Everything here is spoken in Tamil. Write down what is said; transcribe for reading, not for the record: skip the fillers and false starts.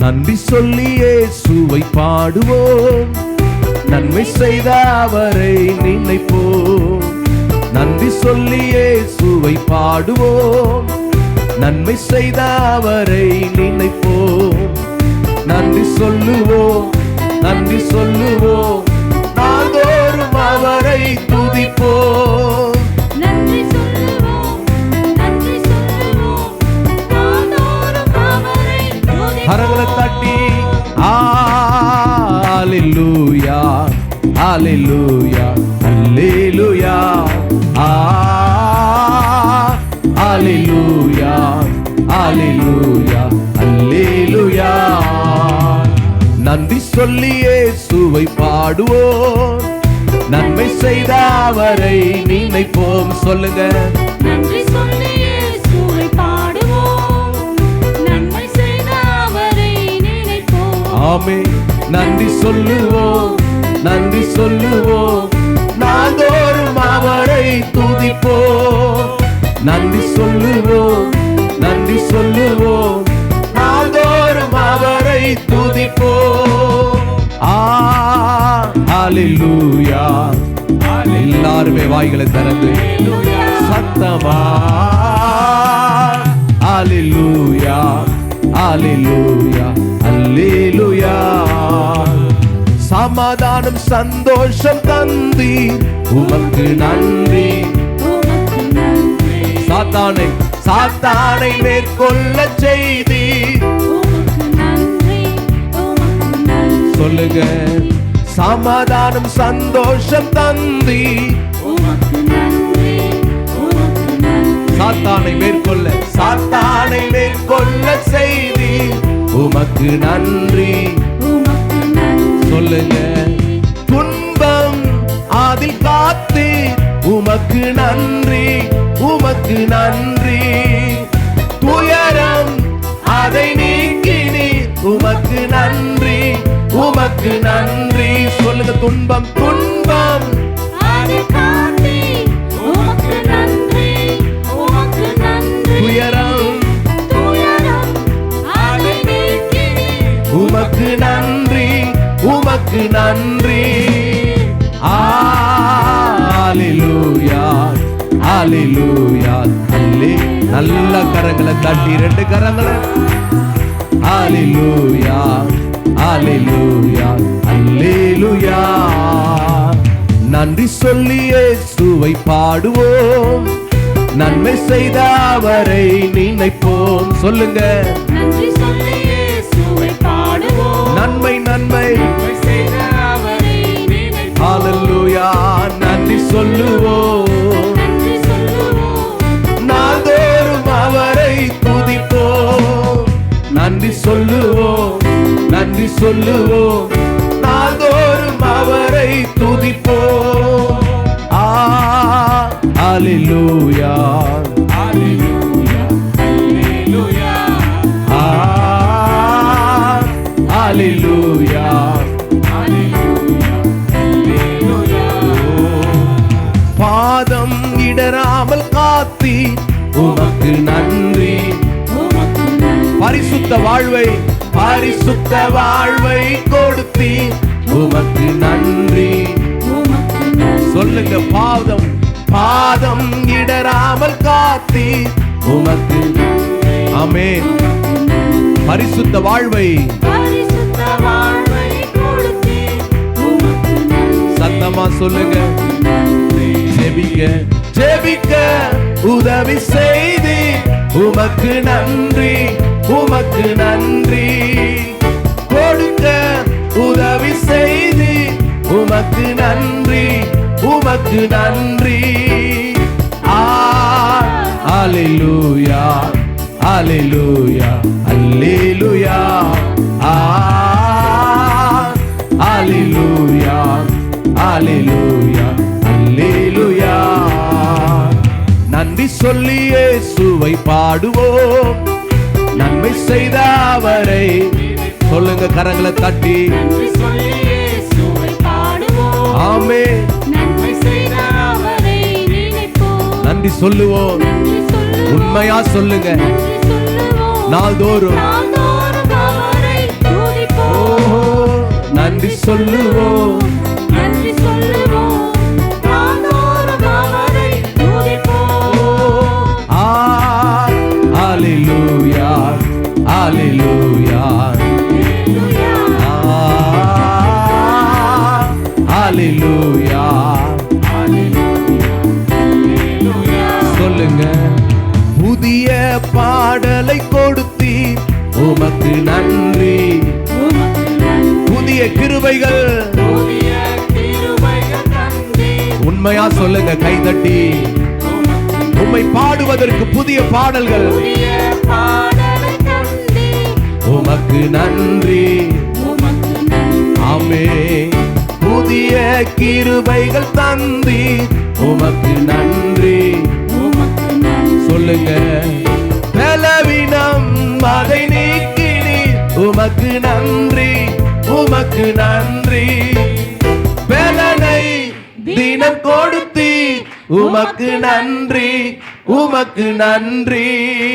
நன்றி சொல்லி இயேசுவை பாடுவோம், நன்மை செய்த அவரை நினைப்போம். நன்றி சொல்லி இயேசுவை பாடுவோம், நன்மை செய்த அவரை நினைப்போம். நன்றி சொல்லுவோம், நன்றி சொல்லுவோம், நாள்தோறும் அவரை துதிப்போம். நன்றி சொல்லுவோம், நன்றி சொல்லுவோம், நாள்தோறும் அவரை துதிப்போம். கரங்களை தட்டி ஹalleluya ஹalleluya ஹalleluya ஹalleluya ஹalleluya ஹalleluya. நன்றி சொல்லி இயேசுவை பாடுவோம், நன்மை செய்த அவரை நினைப்போம். சொல்லுங்க, நன்றி சொல்லி இயேசுவை பாடுவோம், நன்மை செய்த அவரை நினைப்போம். ஆமென். நன்றி சொல்லுவோம், நன்றி சொல்லுவோம், நாள்தோறும் அவரை துதிப்போம். நன்றி சொல்லுவோம், நன்றி சொல்லுவோம், நாள்தோறும் அவரை துதிப்போம். ஹalleluya. எல்லாருமே வாய்களை திறந்து சத்தமா ஹalleluya ஹalleluya ஹalleluya. சமாதானம் சந்தோஷம் தந்தி உமக்கு நன்றி. உமக்கு நன்றி. சாத்தானை மேற்கொள்ள செய்தி உமக்கு நன்றி. உமக்கு நன்றி. சொல்லுங்க, சமாதானம் சந்தோஷம் தந்தி உமக்கு நன்றி. உமக்கு நன்றி. சாத்தானை மேற்கொள்ள செய்தி உமக்கு நன்றி. உமக்கு நன்றி. சொல்லுங்க, துன்பம் அதில் காத்து உமக்கு நன்றி. உமக்கு நன்றி. துயரம் அதை நீக்கினி உமக்கு நன்றி. உமக்கு நன்றி. சொல்லுங்க, துன்பம் அதை காத்தி உமக்கு நன்றி. உமக்கு நன்றி. துயரம் அதை நீக்கி உமக்கு நன்றி. உமக்கு நன்றி. ஹalleluya ஹalleluya ஹல்லே. நல்ல கரங்களை தட்டி ரெண்டு கரங்களை ஹalleluya ஹalleluya ஹalleluya. நன்றி சொல்லி இயேசுவை பாடுவோம், நன்மை செய்த அவரை நினைப்போம். சொல்லுங்க, நன்றி சொல்லி இயேசுவை பாடுவோம், நன்மை நன்மை செய்த அவரை நினைப்போம். ஹalleluya. நன்றி சொல்லுவோம், நன்றி சொல்லுவோம், நாள்தோறும் அவரை துதிப்போம். நன்றி சொல்லுவோம், நன்றி சொல்லுவோம், நாள்தோறும் அவரை துதிப்போம். ஹalleluya ஹalleluya ஹalleluya ஹalleluya ஹalleluya ஹalleluya. பாதம் இடராமல் காத்தி உமக்கு நன்றி. உமக்கு நன்றி. பரிசுத்த வாழ்வை கொடுத்தி உமக்கு நன்றி. உமக்கு நன்றி. சொல்லுங்க, பாதம் இடராமல் காத்தி உமக்கு ஆமென். பரிசுத்த வாழ்வை பரிசுத்த வாழ்வை கொடுத்தீ உமக்கு நன்றி. சத்தமா சொல்லுங்க, நன்றி. ஜெபிக்க உதவி செய்தி உமக்கு நன்றி. உமக்கு நன்றி. கொடுக்க உதவி செய்தி உமக்கு நன்றி. உமக்கு நன்றி. ஹalleluya ஹalleluya ஹalleluya ஹalleluya ஹalleluya ஹalleluya. நன்றி சொல்லி இயேசுவை பாடுவோம், நன்மை செய்த அவரை. சொல்லுங்க, கரங்களை தட்டி நன்றி சொல்லி இயேசுவை பாடுவோம், ஆமென். நன்மை செய்த அவரை நினைப்போம். நன்றி சொல்லுவோம், நன்றி சொல்லுவோம், உண்மையா சொல்லுங்க, நன்றி சொல்லுவோம், நாள்தோறும் நாள்தோறும் அவரை ஹalleluya ஹalleluya சொல்லுங்க. புதிய பாடலை கொடுத்தீர் உமக்கு நன்றி. புதிய கிருபைகள் உண்மையா சொல்லுங்க கைதட்டி. உம்மை பாடுவதற்கு புதிய பாடல்கள் உமக்கு நன்றி. ஆமே புதிய கிருபைகள் தந்தி உமக்கு நன்றி. சொல்லுங்க. பலவீனம் அதை நீக்கினி உமக்கு நன்றி. உமக்கு நன்றி. பலனை தினம் கொடுத்தி உமக்கு நன்றி. உமக்கு நன்றி.